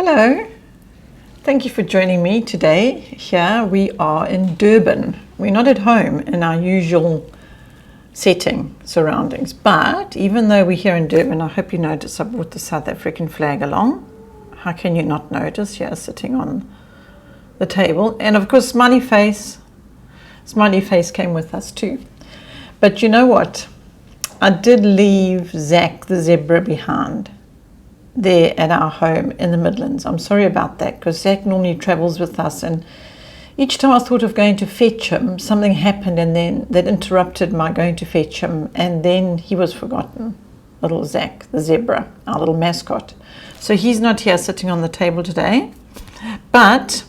Hello, thank you for joining me today. Here we are in Durban. We're not at home in our usual setting, surroundings, but even though we're here in Durban, I hope you notice I brought the South African flag along. How can you not notice here sitting on the table? And of course, Smiley Face came with us too. But you know what? I did leave Zach the zebra behind there at our home in the Midlands. I'm sorry about that, because Zach normally travels with us, and each time I thought of going to fetch him, something happened and then that interrupted my going to fetch him, and then he was forgotten. Little Zach the zebra, our little mascot. So he's not here sitting on the table today, but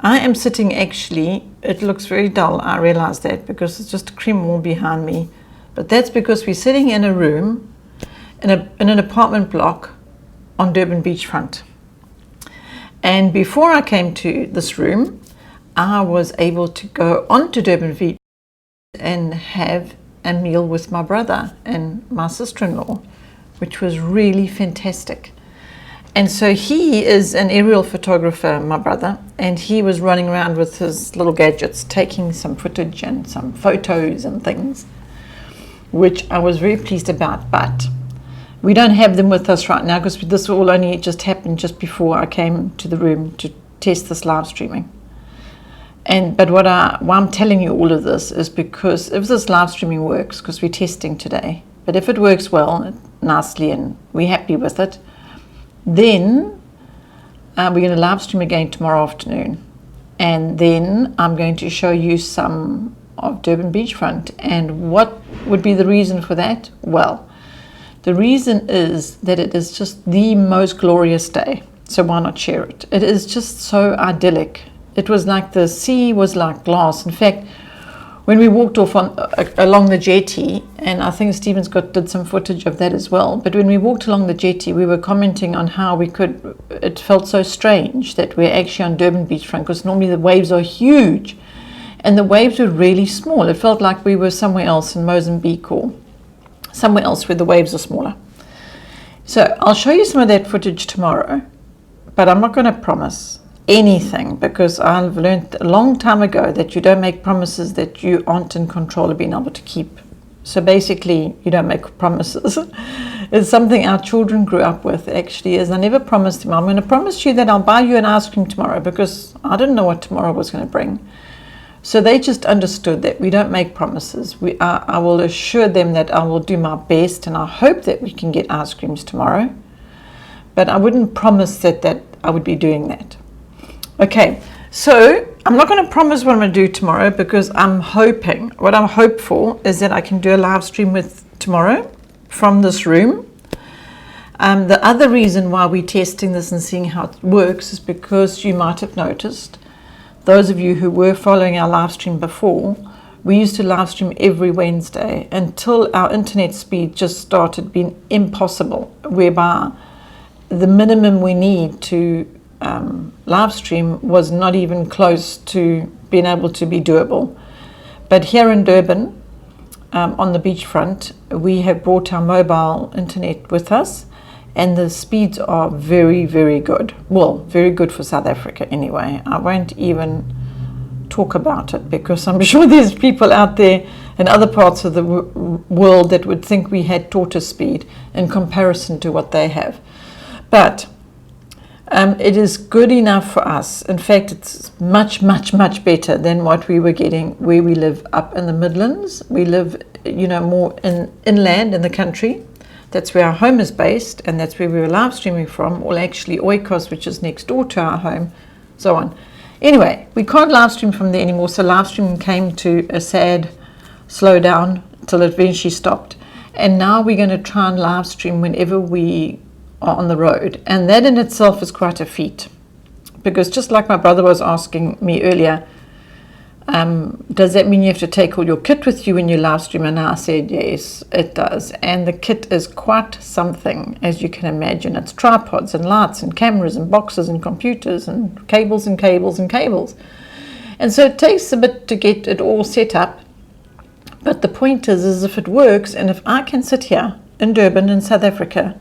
I am sitting, actually, it looks very dull, I realize that, because it's just a cream wall behind me, but that's because we're sitting in a room in an apartment block on Durban beachfront. And before I came to this room, I was able to go onto Durban Beach and have a meal with my brother and my sister-in-law, which was really fantastic. And so he is an aerial photographer, my brother, and he was running around with his little gadgets, taking some footage and some photos and things, which I was very pleased about. But we don't have them with us right now, because this all only just happened just before I came to the room to test this live streaming. But why I'm telling you all of this is because if this live streaming works, because we're testing today, but if it works well, nicely, and we're happy with it, then we're going to live stream again tomorrow afternoon. And then I'm going to show you some of Durban beachfront. And what would be the reason for that? Well, the reason is that it is just the most glorious day, so why not share it? It is just so idyllic. It was like the sea was like glass. In fact, when we walked off along the jetty, and I think Stephen Scott did some footage of that as well, but when we walked along the jetty, we were commenting on how it felt so strange that we're actually on Durban beachfront, because normally the waves are huge, and the waves were really small. It felt like we were somewhere else in Mozambique or somewhere else where the waves are smaller. So I'll show you some of that footage tomorrow, but I'm not going to promise anything, because I've learned a long time ago that you don't make promises that you aren't in control of being able to keep. So basically, you don't make promises. It's something our children grew up with, actually, is I never promised them, I'm going to promise you that I'll buy you an ice cream tomorrow, because I didn't know what tomorrow was going to bring. So they just understood that we don't make promises. I will assure them that I will do my best, and I hope that we can get ice creams tomorrow. But I wouldn't promise that I would be doing that. Okay, so I'm not going to promise what I'm going to do tomorrow, because what I'm hopeful is that I can do a live stream with tomorrow from this room. The other reason why we're testing this and seeing how it works is because you might have noticed, those of you who were following our live stream before, we used to live stream every Wednesday until our internet speed just started being impossible, whereby the minimum we need to live stream was not even close to being able to be doable. But here in Durban, on the beachfront, we have brought our mobile internet with us, and the speeds are very, very good. Well, very good for South Africa anyway. I won't even talk about it, because I'm sure there's people out there in other parts of the world that would think we had tortoise speed in comparison to what they have. But it is good enough for us. In fact, it's much, much, much better than what we were getting where we live up in the Midlands. We live, more inland in the country. That's where our home is based, and that's where we were live streaming from, or actually Oikos, which is next door to our home, so on. Anyway, we can't live stream from there anymore, so live streaming came to a sad slowdown till it eventually stopped. And now we're going to try and live stream whenever we are on the road, and that in itself is quite a feat, because just like my brother was asking me earlier, does that mean you have to take all your kit with you when you live stream? And I said yes, it does. And the kit is quite something, as you can imagine. It's tripods and lights and cameras and boxes and computers and cables and cables and cables. And so it takes a bit to get it all set up. But the point is if it works, and if I can sit here in Durban in South Africa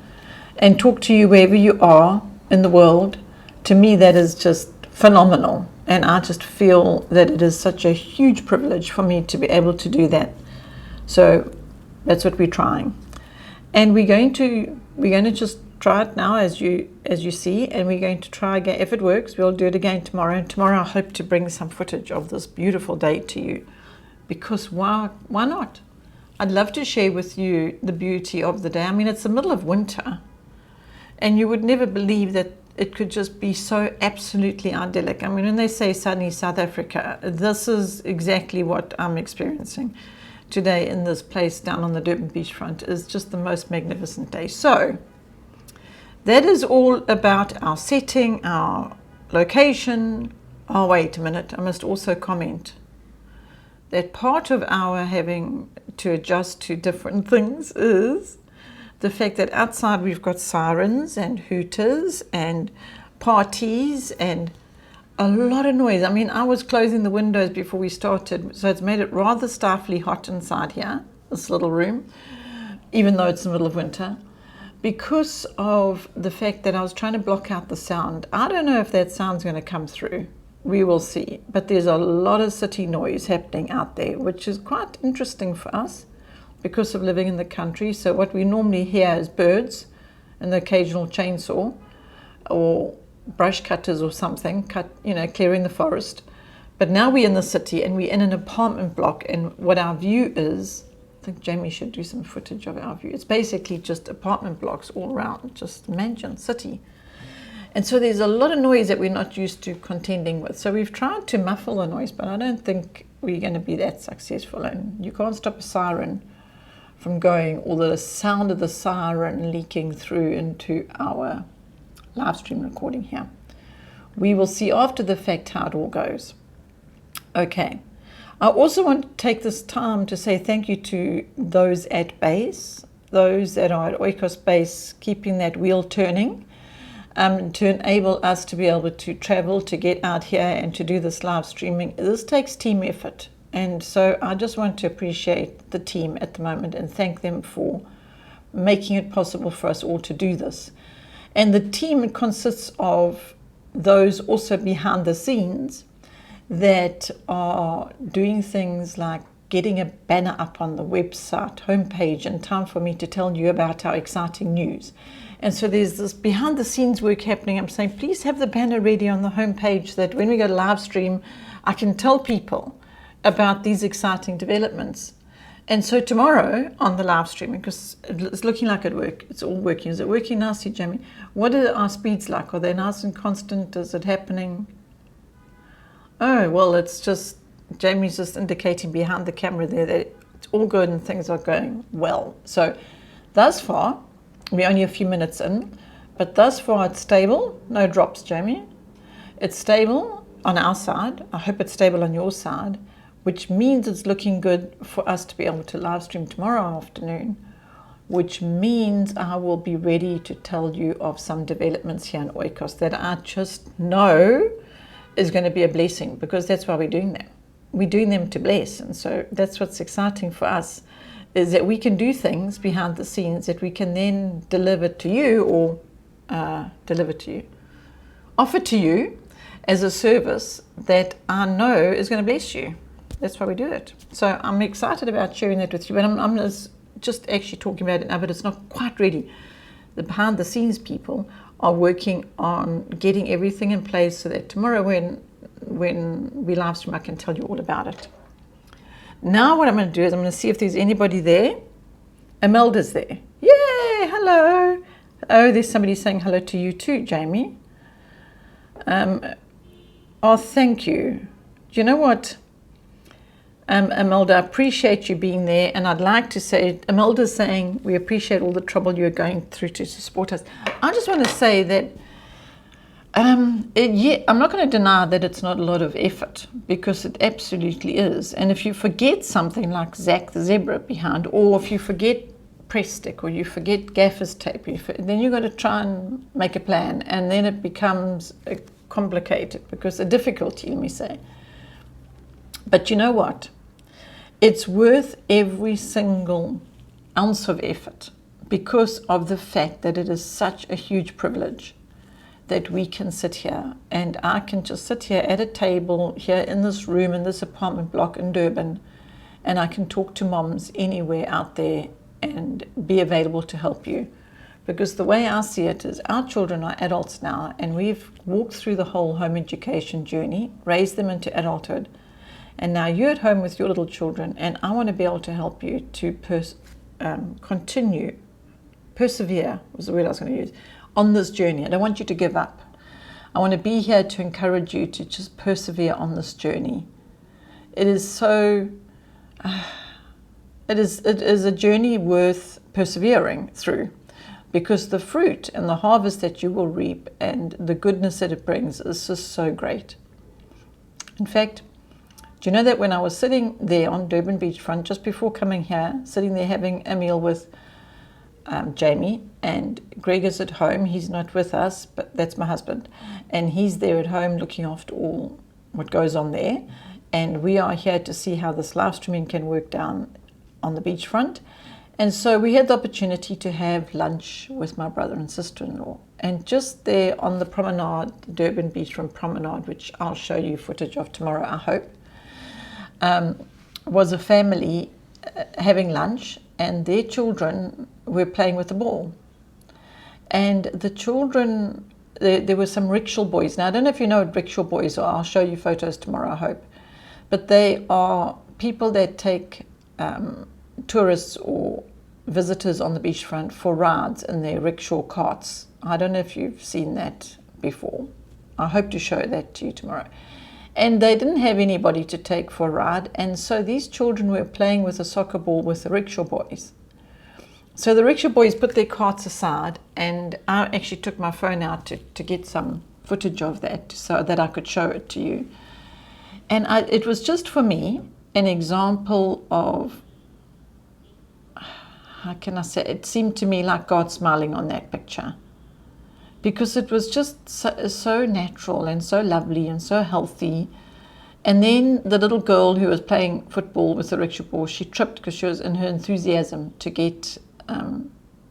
and talk to you wherever you are, in the world, to me that is just phenomenal. And I just feel that it is such a huge privilege for me to be able to do that. So that's what we're trying. And we're going to just try it now, as you see, and we're going to try again. If it works, we'll do it again tomorrow. And tomorrow I hope to bring some footage of this beautiful day to you, because why not? I'd love to share with you the beauty of the day. I mean, it's the middle of winter, and you would never believe that it could just be so absolutely idyllic. I mean, when they say sunny South Africa, this is exactly what I'm experiencing today in this place down on the Durban beachfront. Is just the most magnificent day. So that is all about our setting, our location. Oh, wait a minute, I must also comment that part of our having to adjust to different things is the fact that outside we've got sirens and hooters and parties and a lot of noise. I mean, I was closing the windows before we started, so it's made it rather stiflingly hot inside here, this little room, even though it's the middle of winter, because of the fact that I was trying to block out the sound. I don't know if that sound's going to come through. We will see. But there's a lot of city noise happening out there, which is quite interesting for us because of living in the country. So what we normally hear is birds and the occasional chainsaw or brush cutters or something, clearing the forest. But now we're in the city and we're in an apartment block, and what our view is, I think Jamie should do some footage of our view. It's basically just apartment blocks all around, just mansion city. And so there's a lot of noise that we're not used to contending with. So we've tried to muffle the noise, but I don't think we're going to be that successful. And you can't stop a siren from going, or the sound of the siren leaking through into our live stream recording here. We will see after the fact how it all goes. Okay. I also want to take this time to say thank you to those at base, those that are at Oikos base, keeping that wheel turning, to enable us to be able to travel, to get out here and to do this live streaming. This takes team effort. And so I just want to appreciate the team at the moment and thank them for making it possible for us all to do this. And the team consists of those also behind the scenes that are doing things like getting a banner up on the website homepage in time for me to tell you about our exciting news. And so there's this behind the scenes work happening. I'm saying, please have the banner ready on the homepage so that when we go live stream, I can tell people about these exciting developments. And so tomorrow on the live streaming, because it's looking like it's all working. Is it working nicely, Jamie? What are our speeds like? Are they nice and constant? Is it happening? Oh, well, it's just, Jamie's just indicating behind the camera there that it's all good and things are going well. So thus far, we're only a few minutes in, but thus far it's stable. No drops, Jamie. It's stable on our side. I hope it's stable on your side, which means it's looking good for us to be able to live stream tomorrow afternoon, which means I will be ready to tell you of some developments here in Oikos that I just know is going to be a blessing, because that's why we're doing them. We're doing them to bless. And so that's what's exciting for us, is that we can do things behind the scenes that we can then deliver to you, or offer to you as a service that I know is going to bless you. That's why we do it. So I'm excited about sharing that with you. But I'm just actually talking about it now, but it's not quite ready. The behind the scenes people are working on getting everything in place so that tomorrow when we live stream, I can tell you all about it. Now what I'm going to do is I'm going to see if there's anybody there. Imelda's there. Yay! Hello. Oh, there's somebody saying hello to you too, Jamie. Oh, thank you. Do you know what? Imelda, I appreciate you being there, and I'd like to say, Imelda's saying we appreciate all the trouble you're going through to support us. I just want to say that I'm not going to deny that it's not a lot of effort, because it absolutely is. And if you forget something like Zach the zebra behind, or if you forget press stick, or you forget gaffer's tape, then you've got to try and make a plan, and then it becomes complicated, because a difficulty, let me say. But you know what? It's worth every single ounce of effort, because of the fact that it is such a huge privilege that we can sit here, and I can just sit here at a table here in this room in this apartment block in Durban, and I can talk to moms anywhere out there and be available to help you. Because the way I see it is our children are adults now, and we've walked through the whole home education journey, raised them into adulthood, and now you're at home with your little children, and I want to be able to help you to persevere was the word I was going to use, on this journey. I don't want you to give up. I want to be here to encourage you to just persevere on this journey. It is so, it is a journey worth persevering through, because the fruit and the harvest that you will reap and the goodness that it brings is just so great. In fact, do you know that when I was sitting there on Durban beachfront just before coming here, sitting there having a meal with Jamie, and Greg is at home, he's not with us, but that's my husband, and he's there at home looking after all what goes on there, and we are here to see how this live streaming can work down on the beachfront. And so we had the opportunity to have lunch with my brother and sister-in-law, and just there on the promenade, Durban beachfront promenade, which I'll show you footage of tomorrow, I hope, was a family having lunch, and their children were playing with the ball. And the children, there were some rickshaw boys. Now, I don't know if you know what rickshaw boys are. I'll show you photos tomorrow, I hope. But they are people that take tourists or visitors on the beachfront for rides in their rickshaw carts. I don't know if you've seen that before. I hope to show that to you tomorrow. And they didn't have anybody to take for a ride, and so these children were playing with a soccer ball with the rickshaw boys. So the rickshaw boys put their carts aside, and I actually took my phone out to get some footage of that so that I could show it to you. And it was just for me an example of, how can I say, it seemed to me like God smiling on that picture, because it was just so natural and so lovely and so healthy. And then the little girl who was playing football with the rickshaw ball, she tripped because she was in her enthusiasm to get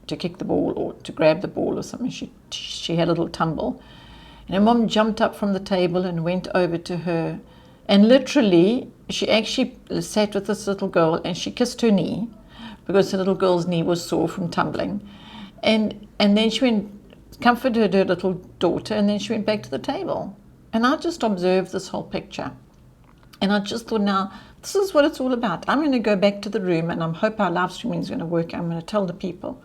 to kick the ball or to grab the ball or something. She had a little tumble, and her mom jumped up from the table and went over to her, and literally she actually sat with this little girl and she kissed her knee, because the little girl's knee was sore from tumbling, and then she went, comforted her little daughter, and then she went back to the table. And I just observed this whole picture, and I just thought, now this is what it's all about. I'm going to go back to the room, and I hope our live streaming is going to work. I'm going to tell the people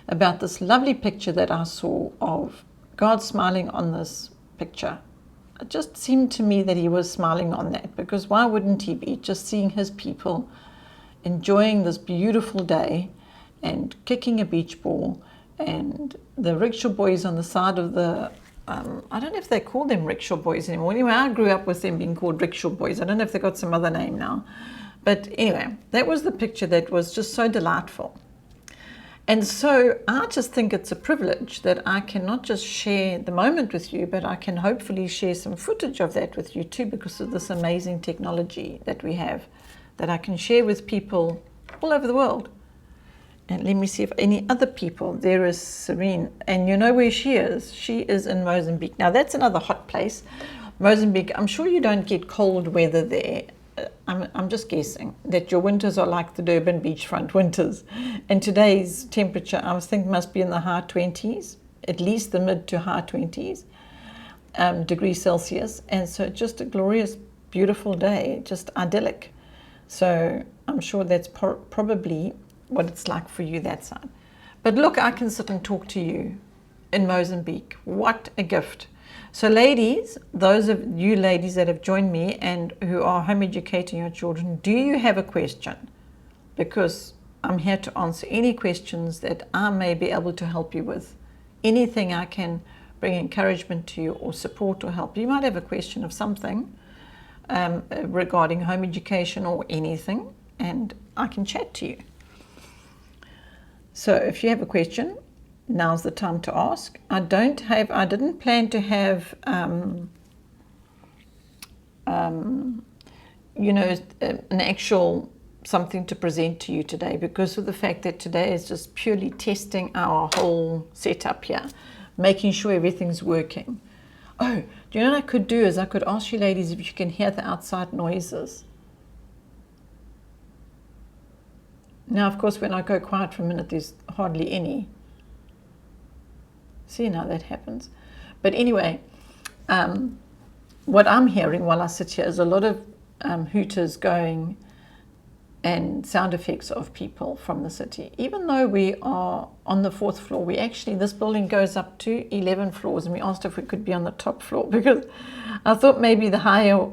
about this lovely picture that I saw of God smiling on this picture. It just seemed to me that he was smiling on that, because why wouldn't he be? Just seeing his people enjoying this beautiful day and kicking a beach ball, and the rickshaw boys on the side of the, I don't know if they call them rickshaw boys anymore. Anyway, I grew up with them being called rickshaw boys. I don't know if they got some other name now. But anyway, that was the picture that was just so delightful. And so I just think it's a privilege that I can not just share the moment with you, but I can hopefully share some footage of that with you too, because of this amazing technology that we have, that I can share with people all over the world. And let me see if any other people. There is Serene, and you know where she is. She is in Mozambique. Now that's another hot place, Mozambique. I'm sure you don't get cold weather there. I'm just guessing that your winters are like the Durban beachfront winters. And today's temperature, I think, must be in the high 20s, at least the mid to high 20s degrees Celsius. And so just a glorious, beautiful day, just idyllic. So I'm sure that's probably what it's like for you that side. But look, I can sit and talk to you in Mozambique. What a gift. So ladies, those of you ladies that have joined me and who are home educating your children, do you have a question? Because I'm here to answer any questions that I may be able to help you with. Anything I can bring encouragement to you or support or help. You might have a question of something regarding home education or anything, and I can chat to you. So if you have a question, now's the time to ask. I didn't plan to have, an actual something to present to you today, because of the fact that today is just purely testing our whole setup here. making sure everything's working. Oh, do you know what I could do is I could ask you ladies if you can hear the outside noises. Now, of course, when I go quiet for a minute, there's hardly any. See, now that happens. But anyway, what I'm hearing while I sit here is a lot of hooters going and sound effects of people from the city. Even though we are on the 4th floor, this building goes up to 11 floors, and we asked if we could be on the top floor because I thought maybe the higher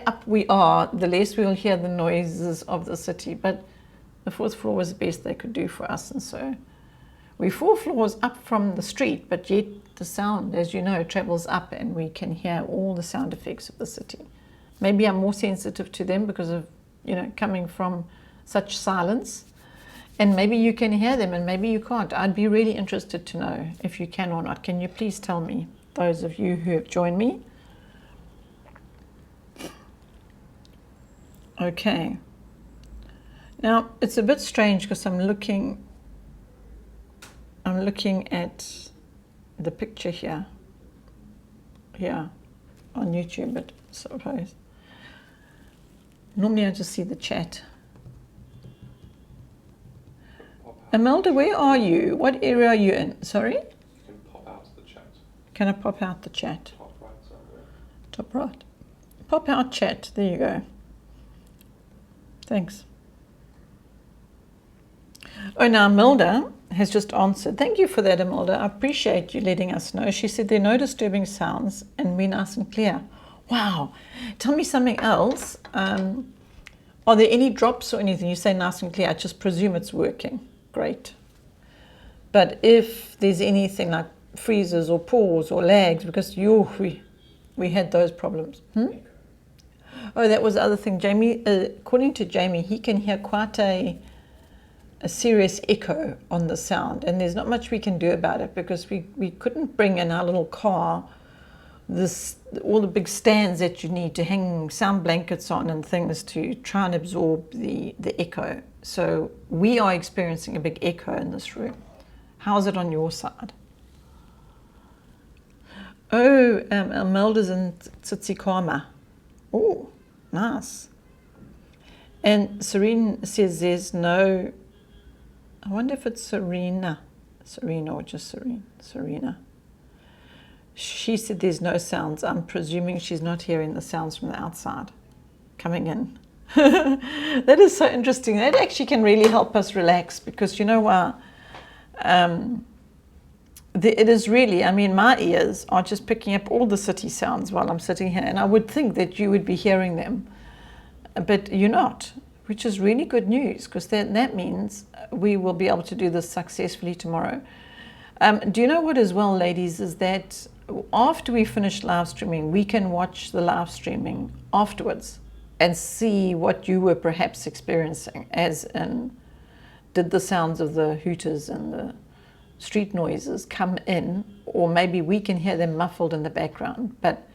up we are, the less we'll hear the noises of the city. But the 4th floor was the best they could do for us, and so we're 4 floors up from the street, but yet the sound, as you know, travels up and we can hear all the sound effects of the city. Maybe I'm more sensitive to them because of, coming from such silence, and maybe you can hear them and maybe you can't. I'd be really interested to know if you can or not. Can you please tell me, those of you who have joined me? Okay. Now, it's a bit strange because I'm looking at the picture here on YouTube, but I suppose normally I just see the chat. Imelda, where are you? What area are you in? Sorry? You can pop out the chat. Can I pop out the chat? Top right somewhere. Top right. Pop out chat. There you go. Thanks. Oh, now Imelda has just answered. Thank you for that, Imelda. I appreciate you letting us know. She said there are no disturbing sounds and we're nice and clear. Wow. Tell me something else. Are there any drops or anything? You say nice and clear. I just presume it's working. Great. But if there's anything like freezes or pause or lags, because we had those problems. Oh, that was the other thing. Jamie, according to Jamie, he can hear quite a serious echo on the sound, and there's not much we can do about it because we couldn't bring in our little car all the big stands that you need to hang sound blankets on and things to try and absorb the echo. So we are experiencing a big echo in this room. How's it on your side? Oh, Imelda's in Tsitsikamma. Oh, nice. And Serene says there's no, I wonder if it's Serena or just Serena. She said there's no sounds. I'm presuming she's not hearing the sounds from the outside coming in. That is so interesting. That actually can really help us relax because you know what? It is really, my ears are just picking up all the city sounds while I'm sitting here, and I would think that you would be hearing them, but you're not, which is really good news because that means we will be able to do this successfully tomorrow. Do you know what as well, ladies, is that after we finish live streaming, we can watch the live streaming afterwards and see what you were perhaps experiencing, as in, did the sounds of the hooters and the street noises come in, or maybe we can hear them muffled in the background. But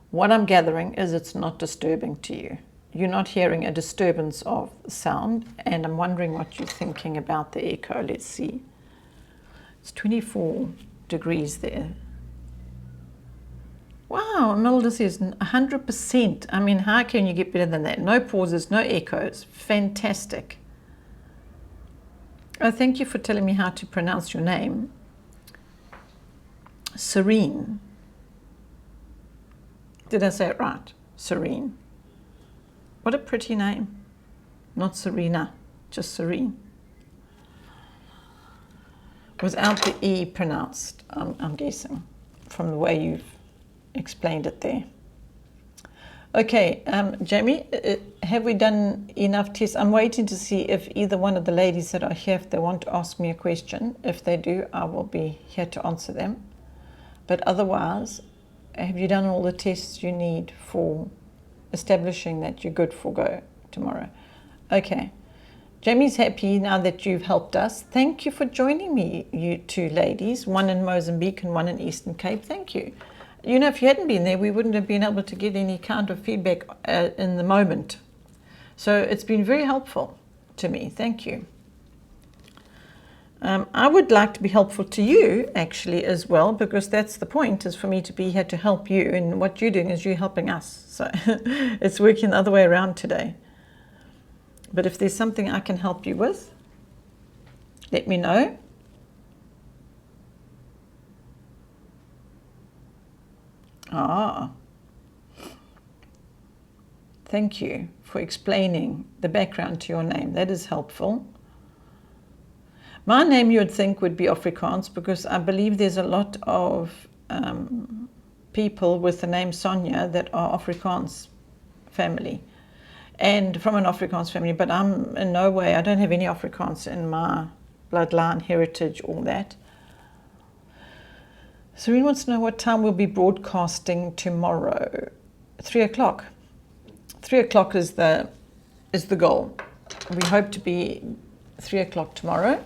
what I'm gathering is it's not disturbing to you. You're not hearing a disturbance of sound, and I'm wondering what you're thinking about the echo. Let's see. It's 24 degrees there. Wow, Imelda says 100%. How can you get better than that? No pauses, no echoes. Fantastic. Oh, thank you for telling me how to pronounce your name. Serene. Did I say it right? Serene. What a pretty name. Not Serena, just Serene. Without the E pronounced, I'm guessing, from the way you've explained it there. Okay, Jamie, have we done enough tests? I'm waiting to see if either one of the ladies that are here, if they want to ask me a question. If they do, I will be here to answer them. But otherwise, have you done all the tests you need for establishing that you're good for go tomorrow? Okay. Jamie's happy now that you've helped us. Thank you for joining me, you two ladies, one in Mozambique and one in Eastern Cape. Thank you. You know, if you hadn't been there, we wouldn't have been able to get any kind of feedback in the moment. So it's been very helpful to me. Thank you. I would like to be helpful to you actually as well, because that's the point, is for me to be here to help you, and what you're doing is you're helping us. So it's working the other way around today. But if there's something I can help you with, let me know. Thank you for explaining the background to your name. That is helpful. My name, you would think, would be Afrikaans, because I believe there's a lot of people with the name Sonia that are Afrikaans family, and from an Afrikaans family, but I'm in no way, I don't have any Afrikaans in my bloodline, heritage, all that. Serene wants to know what time we'll be broadcasting tomorrow. 3 o'clock. 3 o'clock is the goal. We hope to be 3 o'clock tomorrow.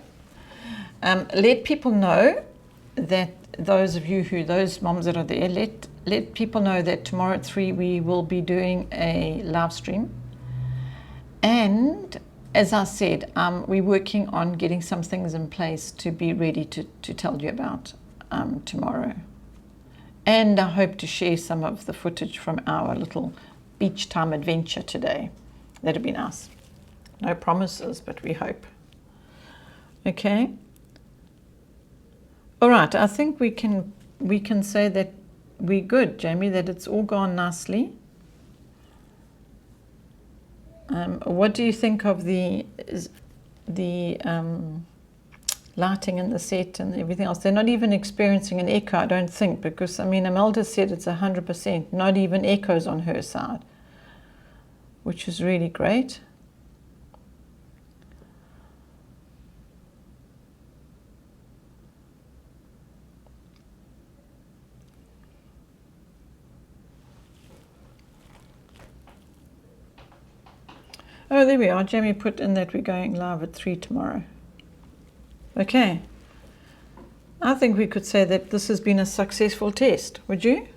Let people know that those moms that are there, let people know that tomorrow at 3 we will be doing a live stream. And as I said, we're working on getting some things in place to be ready to tell you about tomorrow. And I hope to share some of the footage from our little beach time adventure today. That'd be nice. No promises, but we hope. Okay. All right, I think we can say that we're good, Jamie, that it's all gone nicely. What do you think of the lighting in the set and everything else? They're not even experiencing an echo, I don't think, because, I mean, Imelda said it's 100%, not even echoes on her side, which is really great. Oh, there we are. Jamie put in that we're going live at 3 tomorrow. Okay. I think we could say that this has been a successful test. Would you?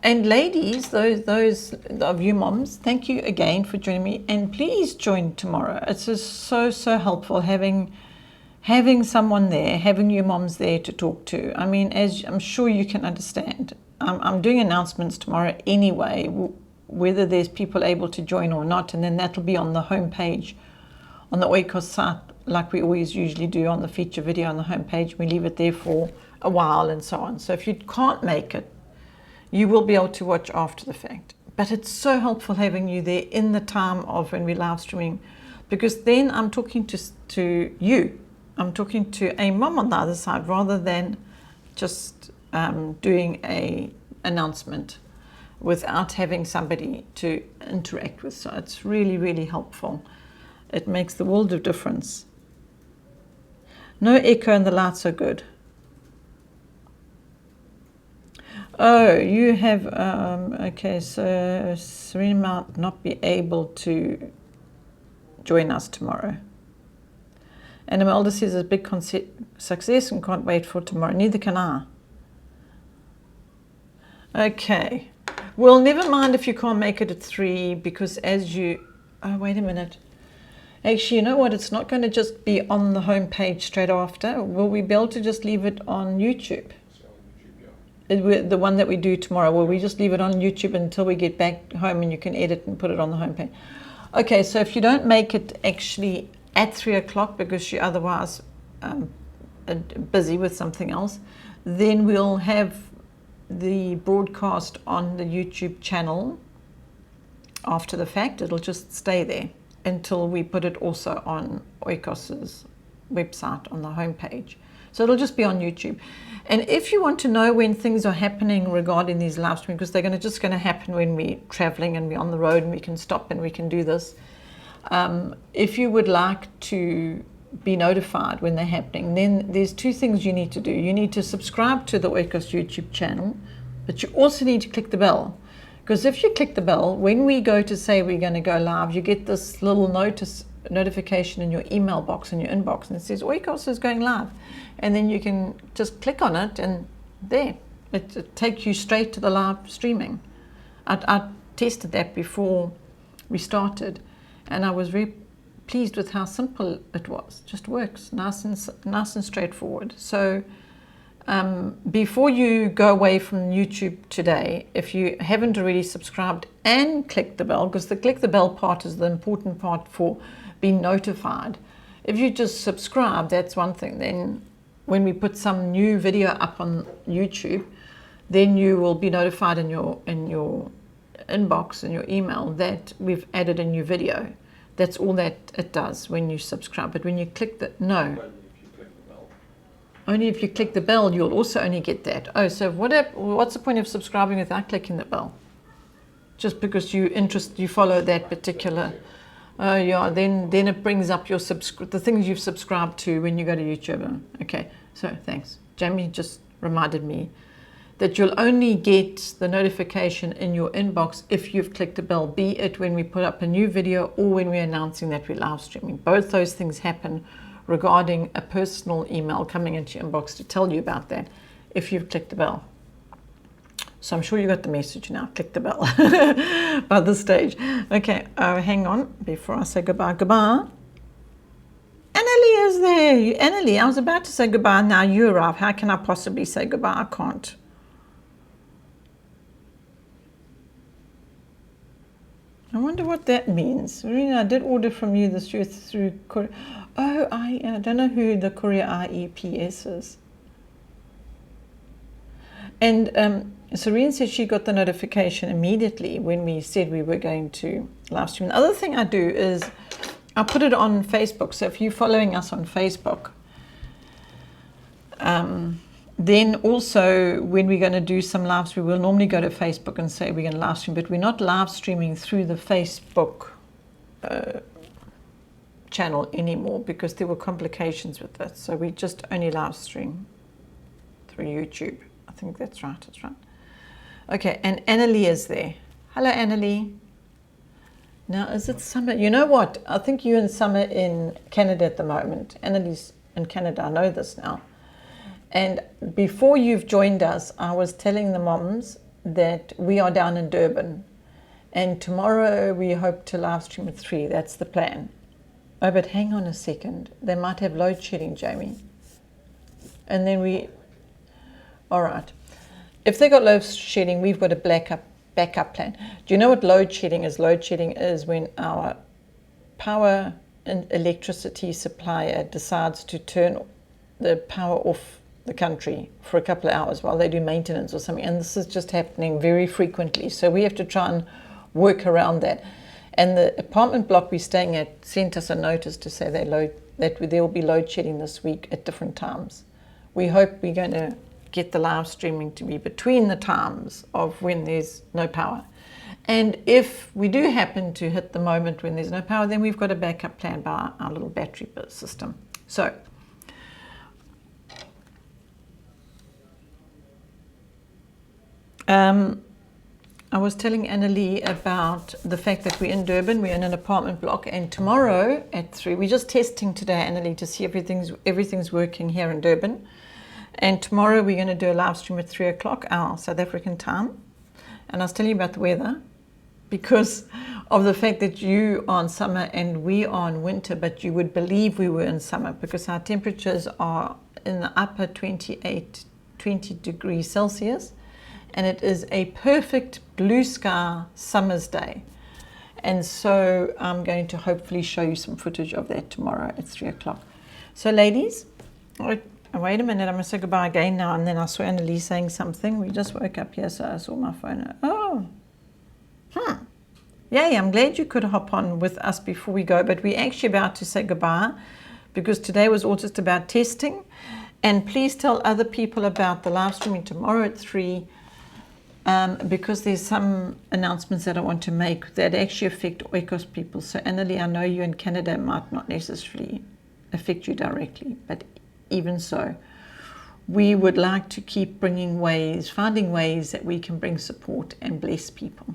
And ladies, those of you moms, thank you again for joining me. And please join tomorrow. It's just so helpful having someone there, having you moms there to talk to. I mean, as I'm sure you can understand, I'm doing announcements tomorrow anyway, whether there's people able to join or not, and then that'll be on the homepage on the Oikos site, like we always usually do on the feature video on the homepage. We leave it there for a while and so on. So if you can't make it, you will be able to watch after the fact. But it's so helpful having you there in the time of when we're live streaming, because then I'm talking to you. I'm talking to a mom on the other side rather than just doing a announcement without having somebody to interact with. So it's really helpful. It makes the world of difference. No echo and the lights are good. Oh, you have, okay, so Serena might not be able to join us tomorrow. And Imelda says it's a big success and can't wait for tomorrow. Neither can I. Okay. Well, never mind if you can't make it at 3, because oh, wait a minute. Actually, you know what? It's not going to just be on the home page straight after. Will we be able to just leave it on YouTube? The one that we do tomorrow, will we just leave it on YouTube until we get back home and you can edit and put it on the home page? Okay, so if you don't make it actually at 3 o'clock because you're otherwise busy with something else, then we'll have the broadcast on the YouTube channel after the fact. It'll just stay there until we put it also on Oikos's website on the homepage. So it'll just be on YouTube. And if you want to know when things are happening regarding these live streams, because they're just going to happen when we're traveling and we're on the road and we can stop and we can do this. If you would like to be notified when they're happening, then there's 2 things you need to do. You need to subscribe to the Oikos YouTube channel, but you also need to click the bell. Because if you click the bell, when we go to say we're going to go live, you get this little notification in your email box, in your inbox, and it says Oikos is going live. And then you can just click on it and there, it takes you straight to the live streaming. I tested that before we started, and I was very pleased with how simple it was. Just works, nice and straightforward. So before you go away from YouTube today, if you haven't already subscribed and clicked the bell, because the click the bell part is the important part for being notified. If you just subscribe, that's one thing. Then when we put some new video up on YouTube, then you will be notified in your inbox, in your email, that we've added a new video. That's all that it does when you subscribe. But when you click the, no. Only if you click the bell, you'll also only get that. Oh, so what's the point of subscribing without clicking the bell? Just because you follow that particular. Oh yeah, then it brings up the things you've subscribed to when you go to YouTube. Okay, so thanks. Jamie just reminded me that you'll only get the notification in your inbox if you've clicked the bell, be it when we put up a new video or when we're announcing that we're live streaming. Both those things happen regarding a personal email coming into your inbox to tell you about that if you've clicked the bell. So I'm sure you got the message now. Click the bell by this stage. Okay, hang on before I say goodbye. Goodbye. Annalie is there. Annalie, I was about to say goodbye. Now you arrive. How can I possibly say goodbye? I can't. I wonder what that means. Verena, I did order from you this year through courier. Oh, I don't know who the courier IEPS is. And Serene said she got the notification immediately when we said we were going to live stream. The other thing I do is I put it on Facebook. So if you're following us on Facebook, then also when we're going to do some live stream, we'll normally go to Facebook and say we're going to live stream, but we're not live streaming through the Facebook channel anymore because there were complications with that. So we just only live stream through YouTube. I think that's right. That's right. Okay, and Annalie is there. Hello, Annalie. Now, is it summer? You know what? I think you're in summer in Canada at the moment. Annalie's in Canada. I know this now. And before you've joined us, I was telling the moms that we are down in Durban. And tomorrow we hope to live stream at 3. That's the plan. Oh, but hang on a second. They might have load shedding, Jamie. And then all right. If they got load shedding, we've got a backup plan. Do you know what load shedding is? Load shedding is when our power and electricity supplier decides to turn the power off the country for a couple of hours while they do maintenance or something. And this is just happening very frequently. So we have to try and work around that. And the apartment block we're staying at sent us a notice to say that there will be load shedding this week at different times. We hope we're going to get the live streaming to be between the times of when there's no power. And if we do happen to hit the moment when there's no power, then we've got a backup plan by our little battery system. So I was telling Annalie about the fact that we're in Durban, we're in an apartment block, and tomorrow at 3, we're just testing today, Annalie, to see everything's working here in Durban. And tomorrow we're going to do a live stream at 3 o'clock, our South African time. And I was telling you about the weather because of the fact that you are in summer and we are in winter, but you would believe we were in summer because our temperatures are in the upper 20 degrees Celsius. And it is a perfect blue sky summer's day. And so I'm going to hopefully show you some footage of that tomorrow at 3 o'clock. So ladies, wait a minute, I'm going to say goodbye again now. And then I saw Annalie saying something. We just woke up here, so I saw my phone. Oh, yay, I'm glad you could hop on with us before we go. But we're actually about to say goodbye because today was all just about testing. And please tell other people about the live streaming tomorrow at 3. Because there's some announcements that I want to make that actually affect Oikos people. So Annalie, I know you in Canada might not necessarily affect you directly, but even so, we would like to keep finding ways that we can bring support and bless people.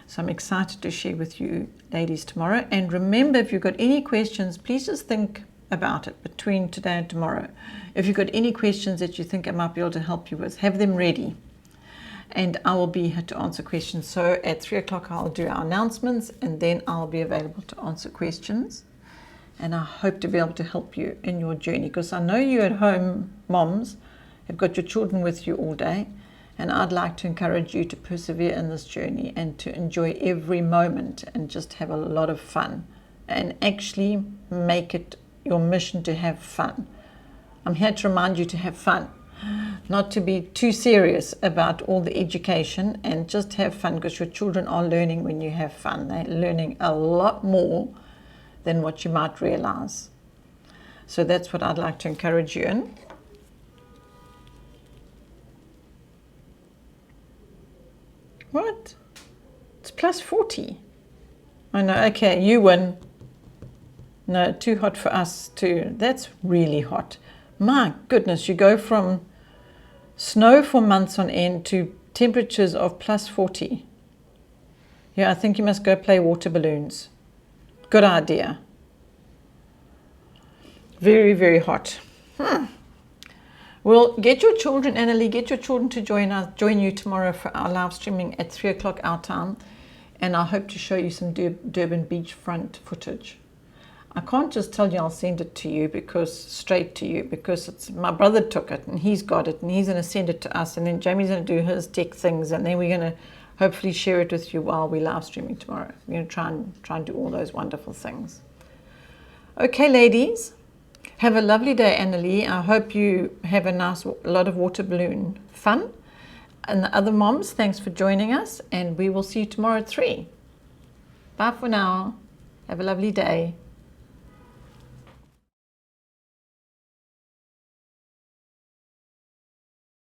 So I'm excited to share with you ladies tomorrow. And remember, if you've got any questions, please just think about it between today and tomorrow. If you've got any questions that you think I might be able to help you with, have them ready. And I will be here to answer questions. So at 3 o'clock, I'll do our announcements, and then I'll be available to answer questions. And I hope to be able to help you in your journey, because I know you at home, moms, have got your children with you all day. And I'd like to encourage you to persevere in this journey and to enjoy every moment and just have a lot of fun and actually make it your mission to have fun. I'm here to remind you to have fun, not to be too serious about all the education, and just have fun, because your children are learning when you have fun. They're learning a lot more than what you might realize. So that's what I'd like to encourage you in. What? It's plus 40. I know, okay, you win. No, too hot for us too. That's really hot. My goodness, you go from snow for months on end to temperatures of plus 40. Yeah, I think you must go play water balloons. Good idea. Very, very hot. Well, get your children, Annalie, get your children to join you tomorrow for our live streaming at 3 o'clock our time. And I hope to show you some Durban beachfront footage. I can't just tell you I'll send it to you, straight to you, because it's my brother took it and he's got it and he's going to send it to us, and then Jamie's going to do his tech things, and then we're going to hopefully share it with you while we're live streaming tomorrow. We're going to try and do all those wonderful things. Okay, ladies, have a lovely day, Annalie. I hope you have a lot of water balloon fun. And the other moms, thanks for joining us, and we will see you tomorrow at 3. Bye for now. Have a lovely day.